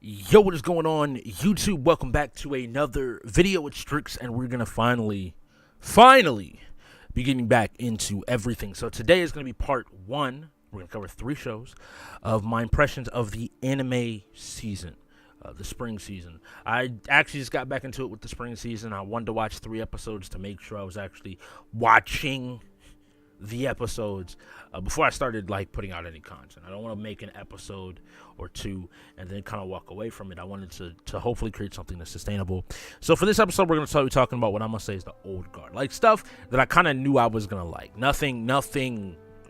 Yo, what is going on, YouTube? Welcome back to another video with Strix, and we're gonna finally be getting back into everything. So today is gonna be part one. We're gonna cover 3 shows of my impressions of the anime season, the spring season. I actually just got back into it with the spring season. I wanted to watch 3 episodes to make sure I was actually watching the episodes before I started putting out any content. I don't want to make an episode or 2 and then kind of walk away from it. I wanted to hopefully create something that's sustainable. So for this episode, we're going to start talking about what I'm going to say is the old guard, like stuff that I kind of knew I was going to like. Nothing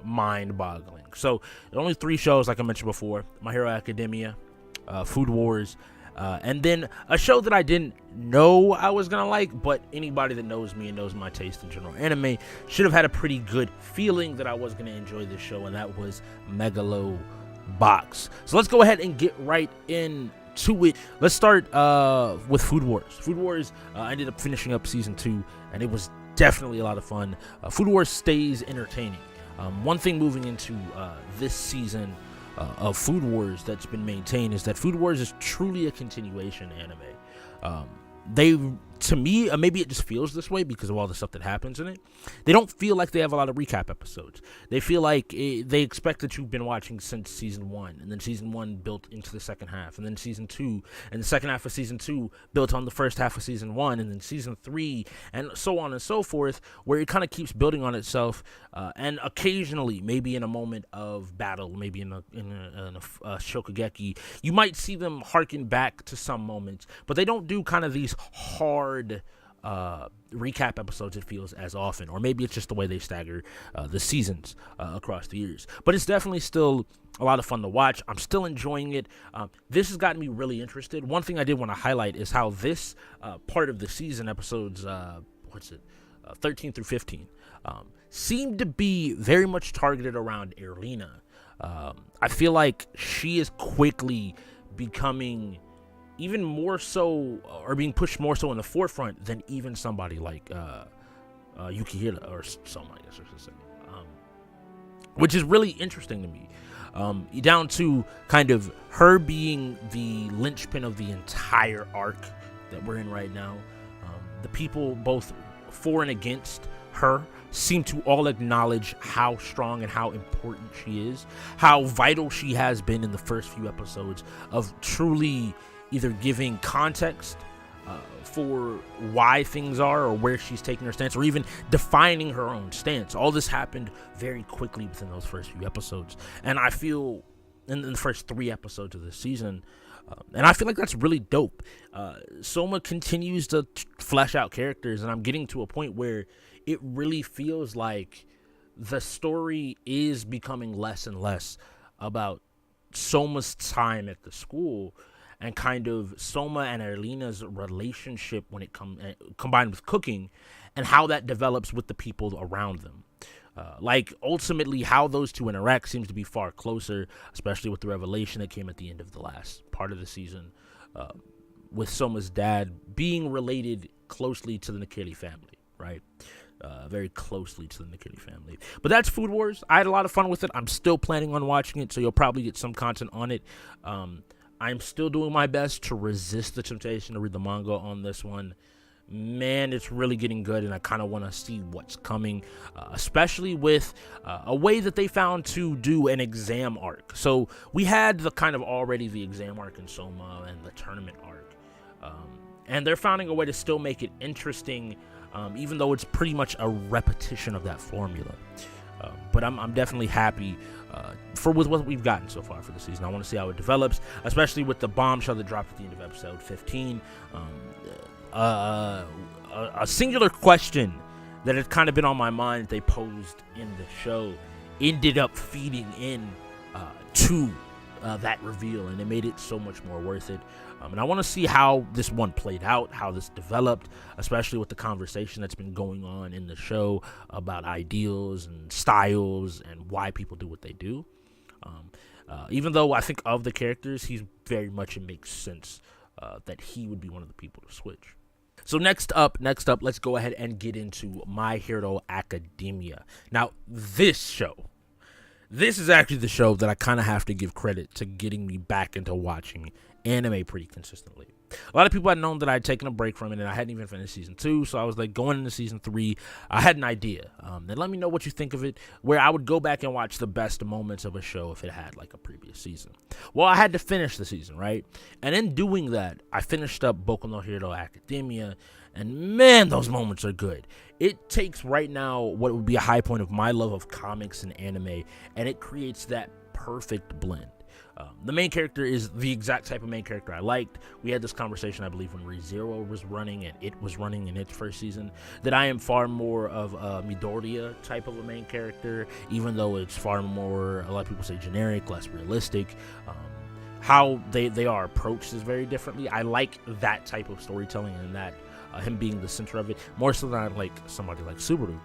mind-boggling. So only 3 shows, like I mentioned before: My Hero Academia, Food Wars, and then a show that I didn't know I was gonna like, but anybody that knows me and knows my taste in general anime should have had a pretty good feeling that I was gonna enjoy this show, and that was Megalobox. So let's go ahead and get right into it. Let's start with Food Wars. Food Wars, I ended up finishing up season 2, and it was definitely a lot of fun. Food Wars stays entertaining. One thing moving into this season of Food Wars that's been maintained is that Food Wars is truly a continuation anime. They, to me, maybe it just feels this way because of all the stuff that happens in it. They don't feel like they have a lot of recap episodes. They feel like they expect that you've been watching since season 1, and then season 1 built into the second half, and then season 2, and the second half of season 2 built on the first half of season 1, and then season 3, and so on and so forth, where it kind of keeps building on itself. And occasionally, maybe in a moment of battle, maybe in a Shokugeki, you might see them harken back to some moments, but they don't do kind of these hard recap episodes, it feels, as often. Or maybe it's just the way they stagger the seasons across the years. But it's definitely still a lot of fun to watch. I'm still enjoying it. This has gotten me really interested. One thing I did want to highlight is how this part of the season, episodes 13 through 15, seemed to be very much targeted around Erlina. I feel like she is quickly becoming even more so, or being pushed more so in the forefront than even somebody like Yukihira, or Soma, I guess I should say, which is really interesting to me. Down to kind of her being the linchpin of the entire arc that we're in right now. The people, both for and against her, seem to all acknowledge how strong and how important she is, how vital she has been in the first few episodes of truly either giving context for why things are, or where she's taking her stance, or even defining her own stance. All this happened very quickly within those first few episodes, and I feel in the first 3 episodes of this season, and I feel like that's really dope. Soma continues to flesh out characters, and I'm getting to a point where it really feels like the story is becoming less and less about Soma's time at the school, and kind of Soma and Erlina's relationship when it combined with cooking, and how that develops with the people around them. Ultimately, how those two interact seems to be far closer, especially with the revelation that came at the end of the last part of the season, with Soma's dad being related closely to the Nakiri family, right? Very closely to the Nakiri family. But that's Food Wars. I had a lot of fun with it. I'm still planning on watching it, so you'll probably get some content on it. I'm still doing my best to resist the temptation to read the manga on this one. Man, it's really getting good, and I kind of want to see what's coming, especially with a way that they found to do an exam arc. So we had the kind of already the exam arc in Soma and the tournament arc, and they're finding a way to still make it interesting, even though it's pretty much a repetition of that formula. But I'm definitely happy with what we've gotten so far for the season. I want to see how it develops, especially with the bombshell that dropped at the end of episode 15. A singular question that had kind of been on my mind that they posed in the show ended up feeding in to that reveal, and it made it so much more worth it. And I want to see how this one played out, how this developed, especially with the conversation that's been going on in the show about ideals and styles and why people do what they do. Even though I think of the characters, he's very much, it makes sense that he would be one of the people to switch. So next up, let's go ahead and get into My Hero Academia. Now, this show This is actually the show that I kind of have to give credit to getting me back into watching anime pretty consistently. A lot of people had known that I had taken a break from it, and I hadn't even finished season 2, so I was like, going into season 3, I had an idea. Then let me know what you think of it, where I would go back and watch the best moments of a show if it had like a previous season. Well, I had to finish the season, right? And in doing that, I finished up Boku no Hero Academia, and man, those moments are good. It takes right now what would be a high point of my love of comics and anime, and it creates that perfect blend. The main character is the exact type of main character I liked. We had this conversation, I believe, when ReZero was running and it was running in its first season, that I am far more of a Midoriya type of a main character, even though it's far more, a lot of people say generic, less realistic. How they are approached is very differently. I like that type of storytelling and that him being the center of it, more so than I like somebody like Subaru.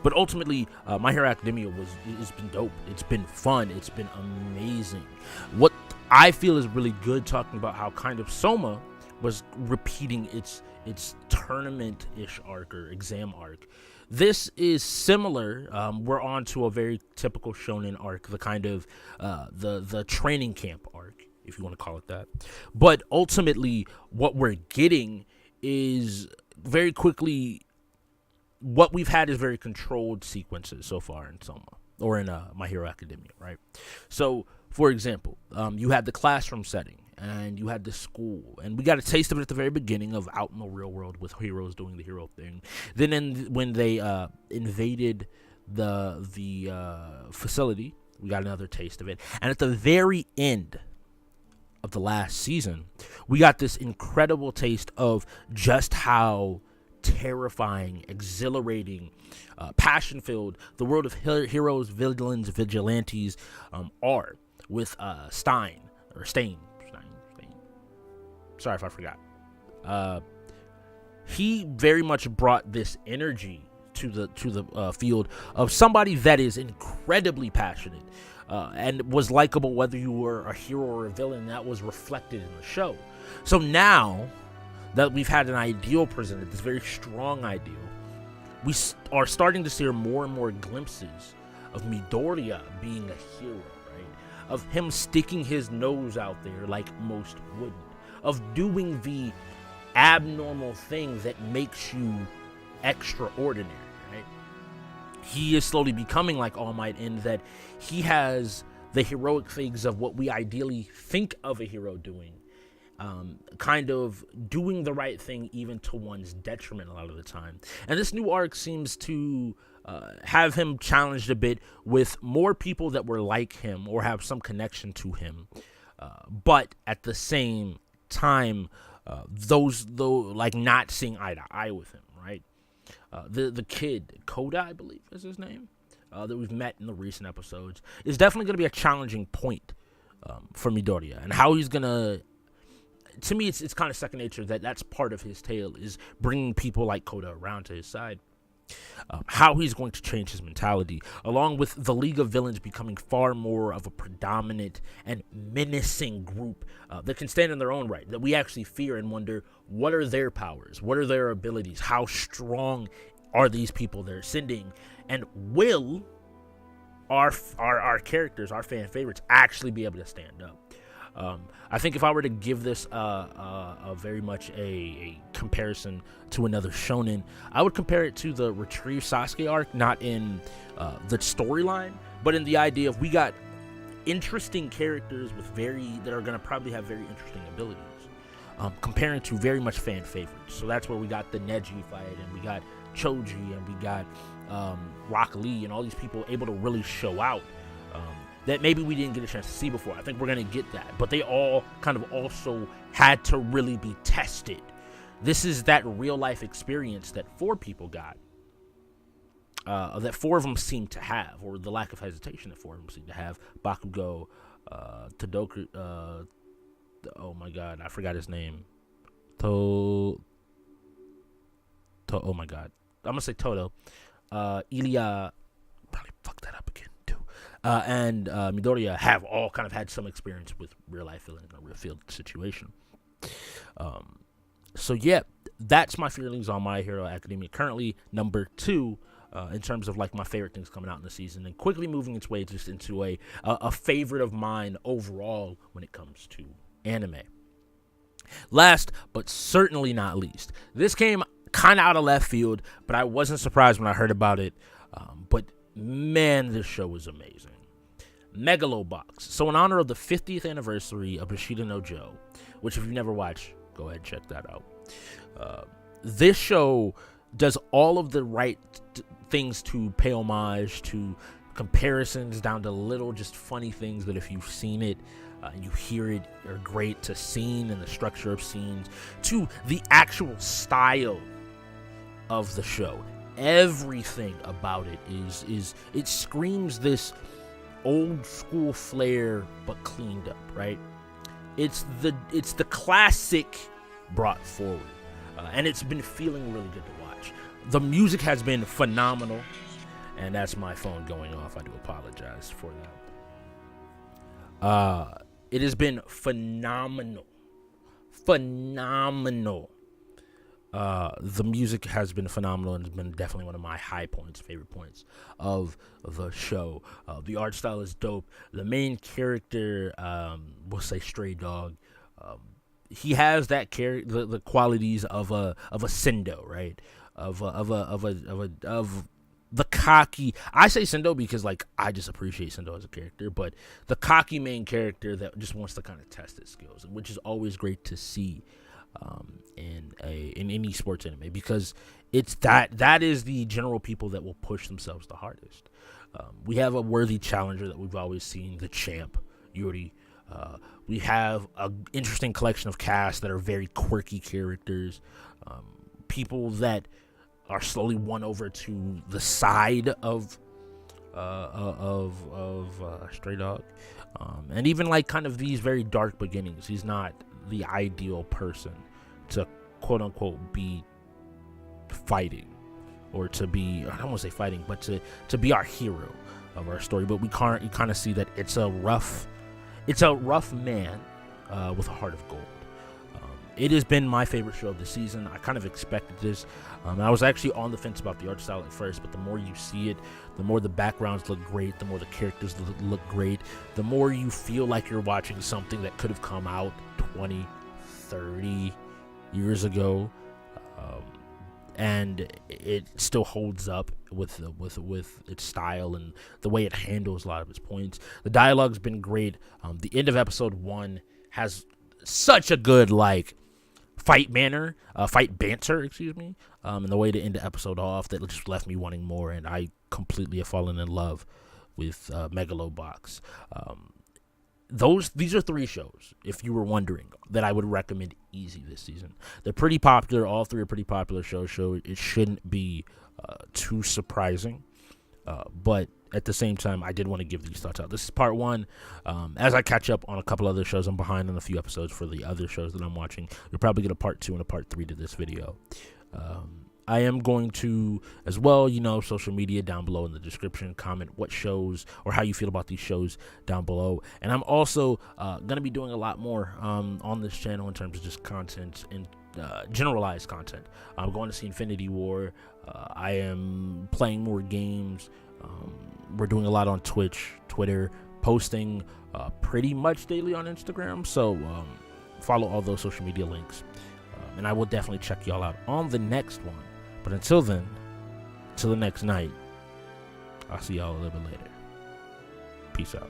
But ultimately, My Hero Academia it's been dope. It's been fun. It's been amazing. What I feel is really good, talking about how kind of Soma was repeating its tournament-ish arc or exam arc. This is similar. We're on to a very typical shonen arc, the kind of the training camp arc, if you want to call it that. But ultimately, what we're getting is very quickly, what we've had is very controlled sequences so far in Soma, or in My Hero Academia, right? So, for example, you had the classroom setting, and you had the school, and we got a taste of it at the very beginning of out in the real world with heroes doing the hero thing. Then when they invaded the facility, we got another taste of it. And at the very end of the last season, we got this incredible taste of just how terrifying, exhilarating, passion-filled the world of heroes, villains, vigilantes are, with Stein. Sorry if I forgot. He very much brought this energy to the field of somebody that is incredibly passionate and was likable, whether you were a hero or a villain. That was reflected in the show. So now that we've had an ideal presented, this very strong ideal, we are starting to see more and more glimpses of Midoriya being a hero, right? Of him sticking his nose out there like most wouldn't. Of doing the abnormal thing that makes you extraordinary, right? He is slowly becoming like All Might in that he has the heroic things of what we ideally think of a hero doing. Kind of doing the right thing even to one's detriment a lot of the time. And this new arc seems to have him challenged a bit with more people that were like him or have some connection to him. But at the same time, those like not seeing eye to eye with him, right? The kid, Koda, I believe is his name, that we've met in the recent episodes, is definitely going to be a challenging point for Midoriya. And how he's going to, to me, it's kind of second nature that's part of his tale, is bringing people like Koda around to his side. How he's going to change his mentality, along with the League of Villains becoming far more of a predominant and menacing group that can stand in their own right, that we actually fear and wonder, what are their powers, what are their abilities, how strong are these people they're sending, and will our characters, our fan favorites, actually be able to stand up? I think if I were to give this a very much a comparison to another shonen, I would compare it to the Retrieve Sasuke arc, not in the storyline, but in the idea of we got interesting characters with that are going to probably have very interesting abilities, comparing to very much fan favorites. So that's where we got the Neji fight, and we got Choji, and we got Rock Lee, and all these people able to really show out. That maybe we didn't get a chance to see before. I think we're going to get that. But they all kind of also had to really be tested. This is that real-life experience that 4 people got. That 4 of them seem to have, or the lack of hesitation that 4 of them seem to have. Bakugo, Todoroki, oh my god, I forgot his name. Oh my god. I'm going to say Todo. Ilya, probably fucked that up again. And Midoriya have all kind of had some experience with real life villains in a real field situation. So yeah, that's my feelings on My Hero Academia. Currently number 2 in terms of like my favorite things coming out in the season, and quickly moving its way just into a favorite of mine overall when it comes to anime. Last but certainly not least, this came kind of out of left field, but I wasn't surprised when I heard about it. But man, this show was amazing. Megalobox. So in honor of the 50th anniversary of Bushido no Joe, which if you've never watched, go ahead and check that out. This show does all of the right things to pay homage to comparisons down to little just funny things that if you've seen it, you hear it, are great, to scene and the structure of scenes, to the actual style of the show. Everything about it is it screams this old school flair but cleaned up, right? It's the classic brought forward, and it's been feeling really good to watch. The music has been phenomenal, and that's my phone going off. I do apologize for that. It has been phenomenal. The music has been phenomenal and has been definitely one of my high points, favorite points of the show. The art style is dope. The main character, we'll say Stray Dog, he has that the qualities of a Sendo, right? Of the cocky. I say Sendo because like I just appreciate Sendo as a character, but the cocky main character that just wants to kind of test his skills, which is always great to see in any sports anime, because it's that is the general people that will push themselves the hardest. We have a worthy challenger that we've always seen, the champ Yuri. We have an interesting collection of casts that are very quirky characters, people that are slowly won over to the side of Stray Dog, and even like kind of these very dark beginnings. He's not the ideal person to quote unquote be fighting, or to be, I don't want to say fighting, but to be our hero of our story. But you kind of see that it's a rough man with a heart of gold. It has been my favorite show of the season. I kind of expected this. I was actually on the fence about the art style at first, but the more you see it, the more the backgrounds look great, the more the characters look great, the more you feel like you're watching something that could have come out 20, 30 years ago, and it still holds up with its style and the way it handles a lot of its points. The dialogue's been great. The end of episode 1 has such a good like fight banter, and the way to end the episode off that just left me wanting more, and I completely have fallen in love with Megalobox. These are 3 shows, if you were wondering, that I would recommend easy this season. They're pretty popular. All 3 are pretty popular shows, so it shouldn't be too surprising. But at the same time, I did want to give these thoughts out. This is part 1. As I catch up on a couple other shows, I'm behind on a few episodes for the other shows that I'm watching. You'll probably get a part 2 and a part 3 to this video. I am going to, as well, social media down below in the description. Comment what shows or how you feel about these shows down below. And I'm also going to be doing a lot more on this channel in terms of just content and generalized content. I'm going to see Infinity War. I am playing more games. We're doing a lot on Twitch, Twitter, posting pretty much daily on Instagram. So follow all those social media links. And I will definitely check y'all out on the next one. But until then, till the next night, I'll see y'all a little bit later. Peace out.